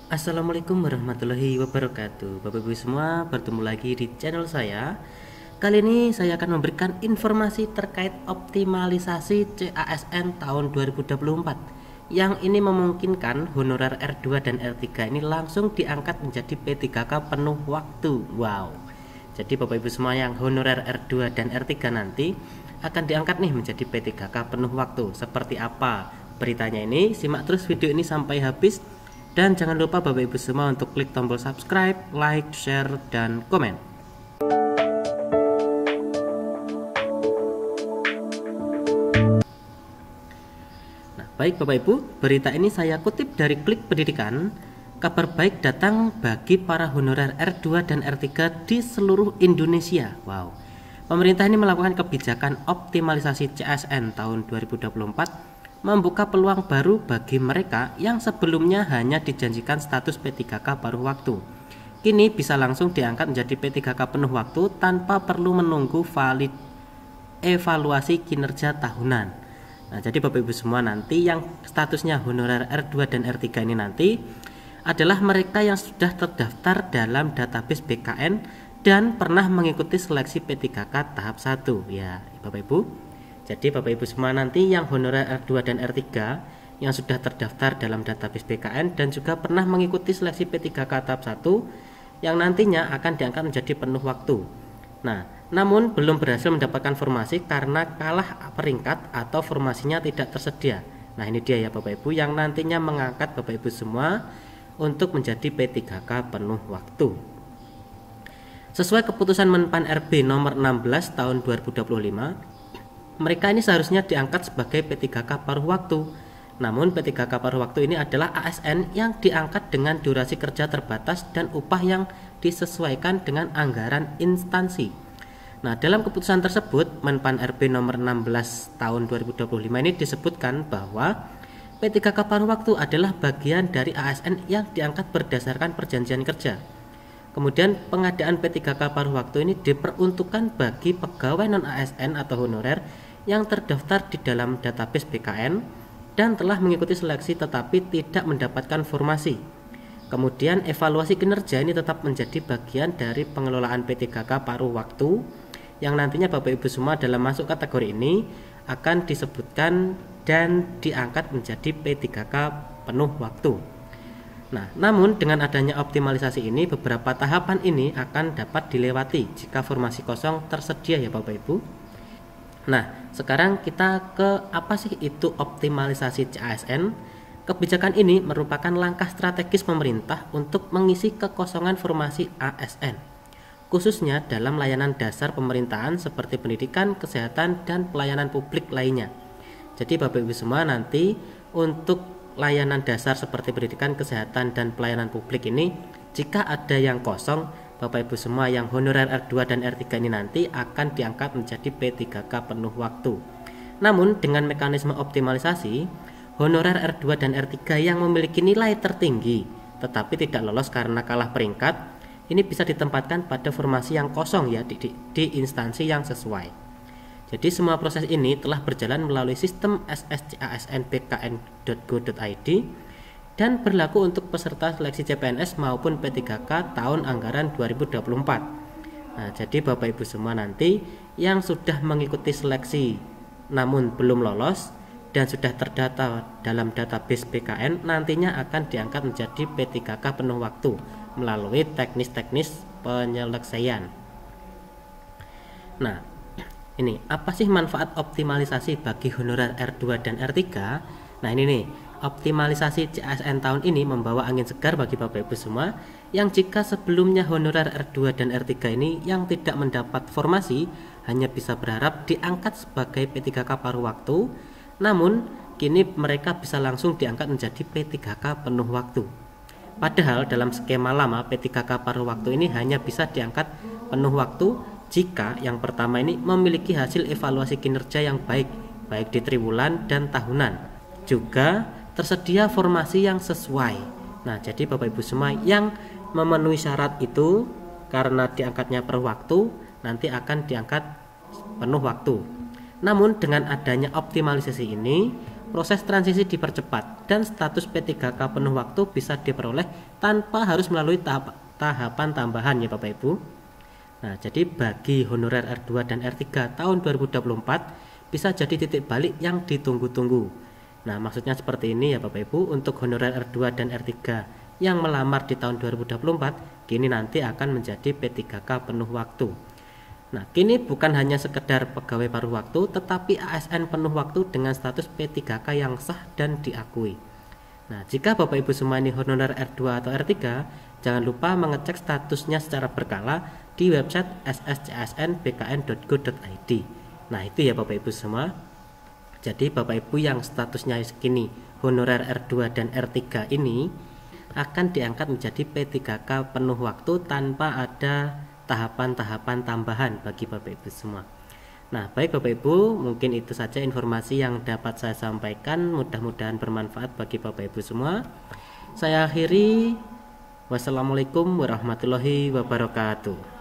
Assalamualaikum warahmatullahi wabarakatuh. Bapak Ibu semua, bertemu lagi di channel saya. Kali ini saya akan memberikan informasi terkait optimalisasi CASN tahun 2024 yang ini memungkinkan honorer R2 dan R3 ini langsung diangkat menjadi P3K penuh waktu. Wow. Jadi Bapak Ibu semua yang honorer R2 dan R3 nanti akan diangkat nih menjadi P3K penuh waktu. Seperti apa beritanya ini? Simak terus video ini sampai habis. Dan jangan lupa Bapak Ibu semua untuk klik tombol subscribe, like, share, dan komen. Nah, baik Bapak Ibu, berita ini saya kutip dari Klik Pendidikan. Kabar baik datang bagi para honorer R2 dan R3 di seluruh Indonesia. Wow. Pemerintah ini melakukan kebijakan optimalisasi CASN tahun 2024 membuka peluang baru bagi mereka yang sebelumnya hanya dijanjikan status P3K paruh waktu. Kini bisa langsung diangkat menjadi P3K penuh waktu tanpa perlu menunggu valid evaluasi kinerja tahunan. Nah, jadi Bapak Ibu semua nanti yang statusnya honorer R2 dan R3 ini nanti adalah mereka yang sudah terdaftar dalam database BKN dan pernah mengikuti seleksi P3K tahap 1 ya, Bapak Ibu. Jadi Bapak Ibu semua nanti yang honorer R2 dan R3 yang sudah terdaftar dalam database BKN dan juga pernah mengikuti seleksi P3K tahap 1 yang nantinya akan diangkat menjadi penuh waktu. Nah, namun belum berhasil mendapatkan formasi karena kalah peringkat atau formasinya tidak tersedia. Nah, ini dia ya Bapak Ibu yang nantinya mengangkat Bapak Ibu semua untuk menjadi P3K penuh waktu. Sesuai keputusan Menpan RB nomor 16 tahun 2025, mereka ini seharusnya diangkat sebagai P3K paruh waktu. Namun P3K paruh waktu ini adalah ASN yang diangkat dengan durasi kerja terbatas dan upah yang disesuaikan dengan anggaran instansi. Nah, dalam keputusan tersebut Menpan RB nomor 16 tahun 2025 ini disebutkan bahwa P3K paruh waktu adalah bagian dari ASN yang diangkat berdasarkan perjanjian kerja. Kemudian pengadaan P3K paruh waktu ini diperuntukkan bagi pegawai non-ASN atau honorer yang terdaftar di dalam database BKN dan telah mengikuti seleksi tetapi tidak mendapatkan formasi. Kemudian evaluasi kinerja ini tetap menjadi bagian dari pengelolaan P3K paruh waktu yang nantinya Bapak Ibu semua dalam masuk kategori ini akan disebutkan dan diangkat menjadi P3K penuh waktu. Nah, namun dengan adanya optimalisasi ini beberapa tahapan ini akan dapat dilewati jika formasi kosong tersedia ya Bapak Ibu. Nah, sekarang kita ke apa sih itu optimalisasi CASN? Kebijakan ini merupakan langkah strategis pemerintah untuk mengisi kekosongan formasi ASN, khususnya dalam layanan dasar pemerintahan seperti pendidikan, kesehatan, dan pelayanan publik lainnya. Jadi Bapak Ibu semua nanti untuk layanan dasar seperti pendidikan, kesehatan, dan pelayanan publik ini jika ada yang kosong, Bapak Ibu semua yang honorer R2 dan R3 ini nanti akan diangkat menjadi P3K penuh waktu. Namun dengan mekanisme optimalisasi, honorer R2 dan R3 yang memiliki nilai tertinggi tetapi tidak lolos karena kalah peringkat, ini bisa ditempatkan pada formasi yang kosong ya di instansi yang sesuai. Jadi semua proses ini telah berjalan melalui sistem sscasnbkn.go.id dan berlaku untuk peserta seleksi CPNS maupun P3K tahun anggaran 2024. Nah, jadi Bapak Ibu semua nanti yang sudah mengikuti seleksi namun belum lolos dan sudah terdata dalam database BKN nantinya akan diangkat menjadi P3K penuh waktu melalui teknis-teknis penyelesaian. Nah, ini apa sih manfaat optimalisasi bagi honorer R2 dan R3? Nah, ini nih, optimalisasi CASN tahun ini membawa angin segar bagi Bapak Ibu semua yang jika sebelumnya honorer R2 dan R3 ini yang tidak mendapat formasi hanya bisa berharap diangkat sebagai P3K paruh waktu, namun kini mereka bisa langsung diangkat menjadi P3K penuh waktu. Padahal dalam skema lama P3K paruh waktu ini hanya bisa diangkat penuh waktu jika yang pertama ini memiliki hasil evaluasi kinerja yang baik di triwulan dan tahunan, juga tersedia formasi yang sesuai. Nah, jadi Bapak Ibu semua yang memenuhi syarat itu karena diangkatnya per waktu nanti akan diangkat penuh waktu. Namun dengan adanya optimalisasi ini proses transisi dipercepat dan status P3K penuh waktu bisa diperoleh tanpa harus melalui tahapan tambahan ya Bapak Ibu. Nah, jadi bagi honorer R2 dan R3 tahun 2024 bisa jadi titik balik yang ditunggu-tunggu. Nah, maksudnya seperti ini ya Bapak Ibu, untuk honorer R2 dan R3 yang melamar di tahun 2024 kini nanti akan menjadi P3K penuh waktu. Nah, kini bukan hanya sekedar pegawai paruh waktu, tetapi ASN penuh waktu dengan status P3K yang sah dan diakui. Nah, jika Bapak Ibu semua ini honorer R2 atau R3, jangan lupa mengecek statusnya secara berkala di website sscsnbkn.go.id. Nah, itu ya Bapak Ibu semua. Jadi Bapak Ibu yang statusnya kini honorer R2 dan R3 ini akan diangkat menjadi P3K penuh waktu tanpa ada tahapan-tahapan tambahan bagi Bapak Ibu semua. Nah, baik Bapak Ibu, mungkin itu saja informasi yang dapat saya sampaikan. Mudah-mudahan bermanfaat bagi Bapak Ibu semua. Saya akhiri. Wassalamualaikum warahmatullahi wabarakatuh.